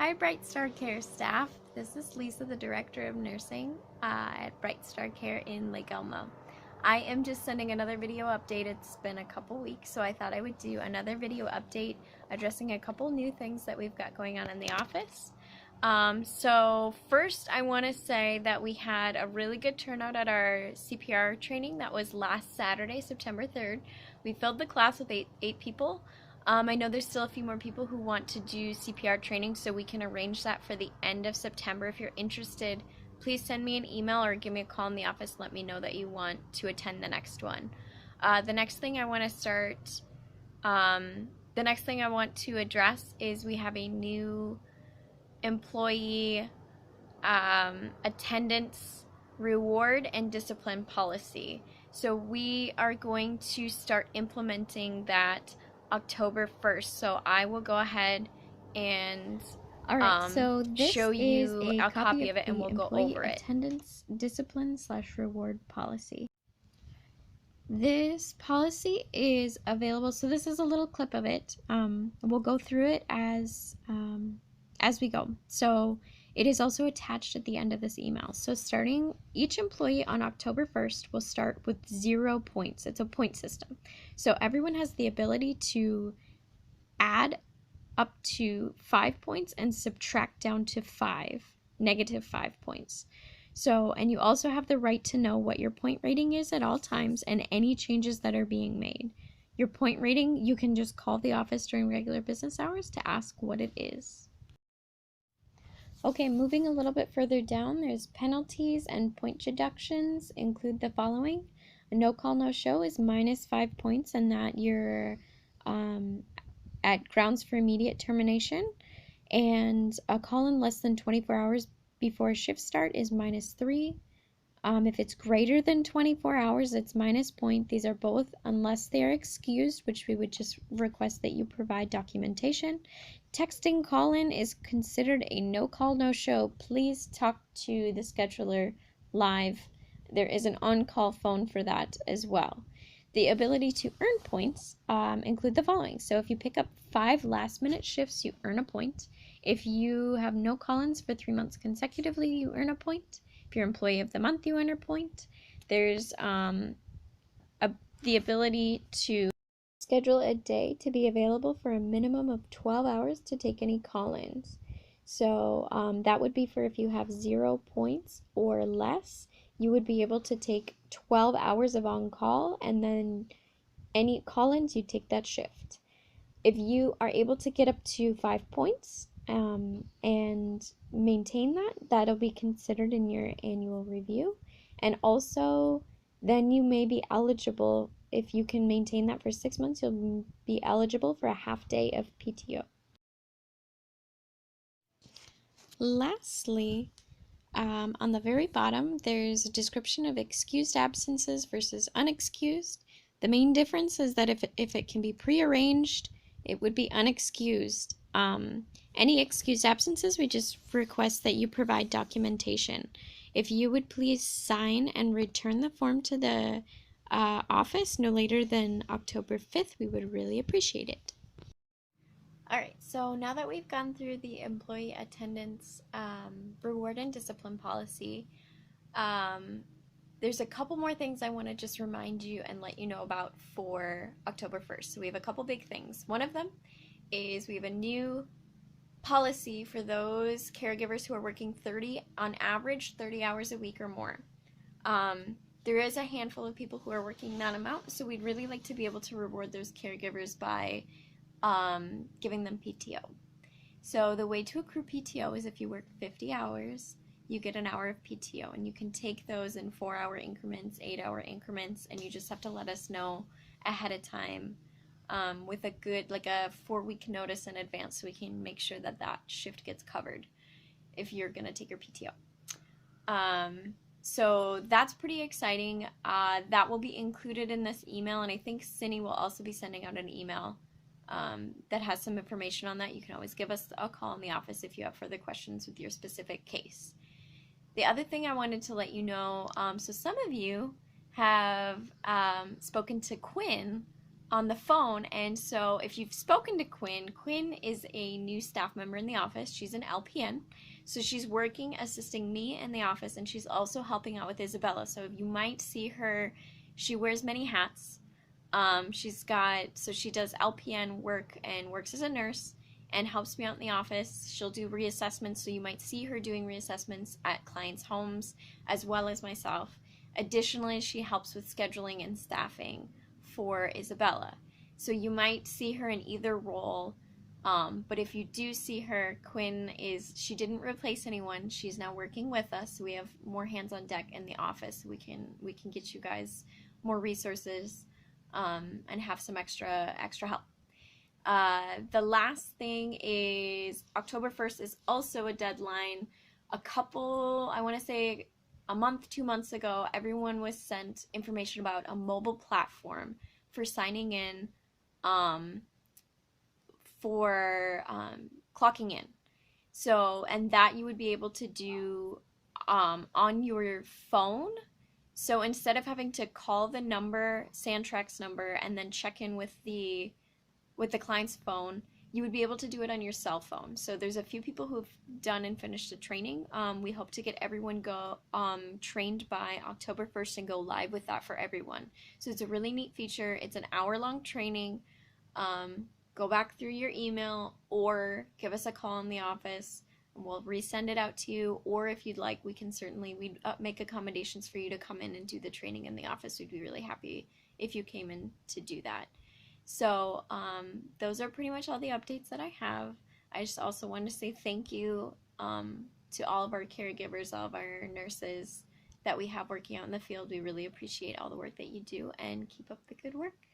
Hi, Bright Star Care staff. This is Lisa, the Director of Nursing at Bright Star Care in Lake Elmo. I am just sending another video update. It's been a couple weeks, so I thought I would do another video update addressing a couple new things that we've got going on in the office. So first, I want to say that we had a really good turnout at our CPR training. That was last Saturday, September 3rd. We filled the class with eight people. I know there's still a few more people who want to do CPR training, so we can arrange that for the end of September. If you're interested, please send me an email or give me a call in the office. Let me know that you want to attend the next one. The next thing I want to address is we have a new employee attendance reward and discipline policy. So we are going to start implementing that October 1st. So I will go ahead and So this show is you a copy of it and the we'll go employee over it. attendance discipline / reward policy. This policy is available. So this is a little clip of it. We'll go through it as we go. So it is also attached at the end of this email. So starting each employee on October 1st will start with 0 points. It's a point system. So everyone has the ability to add up to 5 points and subtract down to -5 points. So, and you also have the right to know what your point rating is at all times and any changes that are being made. Your point rating, you can just call the office during regular business hours to ask what it is. Okay, moving a little bit further down, there's penalties and point deductions include the following. A no call, no show is -5 points, and that you're at grounds for immediate termination. And a call in less than 24 hours before shift start is -3. If it's greater than 24 hours, it's -0. These are both unless they are excused, which we would just request that you provide documentation. Texting call-in is considered a no call, no show. Please talk to the scheduler live. There is an on-call phone for that as well. The ability to earn points include the following. So if you pick up 5 last-minute shifts, you earn a point. If you have no call-ins for 3 months consecutively, you earn a point. If you're employee of the month, you earn a point. There's the ability to schedule a day to be available for a minimum of 12 hours to take any call-ins. So that would be for if you have 0 points or less, you would be able to take 12 hours of on-call, and then any call-ins, you take that shift. If you are able to get up to 5 points and maintain that, that'll be considered in your annual review. And also, then you may be eligible, if you can maintain that for 6 months, you'll be eligible for a half day of PTO. Lastly, on the very bottom, there's a description of excused absences versus unexcused. The main difference is that if it can be prearranged, it would be unexcused. Any excused absences, we just request that you provide documentation. If you would please sign and return the form to the office no later than October 5th, we would really appreciate it. Alright, so now that we've gone through the employee attendance reward and discipline policy, there's a couple more things I want to just remind you and let you know about for October 1st. So we have a couple big things. One of them is we have a new policy for those caregivers who are working on average 30 hours a week or more. There is a handful of people who are working that amount, so we'd really like to be able to reward those caregivers by giving them PTO. So the way to accrue PTO is if you work 50 hours, you get an hour of PTO, and you can take those in 4-hour increments, 8-hour increments, and you just have to let us know ahead of time with a good, like a 4-week notice in advance, so we can make sure that that shift gets covered if you're going to take your PTO. So that's pretty exciting. That will be included in this email, and I think Cindy will also be sending out an email that has some information on that. You can always give us a call in the office if you have further questions with your specific case. The other thing I wanted to let you know, so some of you have spoken to Quinn on the phone. And so if you've spoken to Quinn, Quinn is a new staff member in the office. She's an LPN. So she's working assisting me in the office, and she's also helping out with Isabella. So you might see her, she wears many hats. So she does LPN work and works as a nurse and helps me out in the office. She'll do reassessments, so you might see her doing reassessments at clients' homes as well as myself. Additionally, she helps with scheduling and staffing for Isabella. So you might see her in either role, but if you do see her, she didn't replace anyone. She's now working with us. We have more hands on deck in the office. We can get you guys more resources and have some extra help. The last thing is October 1st is also a deadline. I want to say a month, 2 months ago, everyone was sent information about a mobile platform for signing in for clocking in. So, and that you would be able to do on your phone. So instead of having to call the number, Sandtrack's number, and then check in with the client's phone, you would be able to do it on your cell phone. So there's a few people who've done and finished the training. We hope to get everyone trained by October 1st and go live with that for everyone. So it's a really neat feature. It's an hour-long training. Go back through your email or give us a call in the office and we'll resend it out to you. Or if you'd like, we'd make accommodations for you to come in and do the training in the office. We'd be really happy if you came in to do that. So those are pretty much all the updates that I have. I just also want to say thank you to all of our caregivers, all of our nurses that we have working out in the field. We really appreciate all the work that you do, and keep up the good work.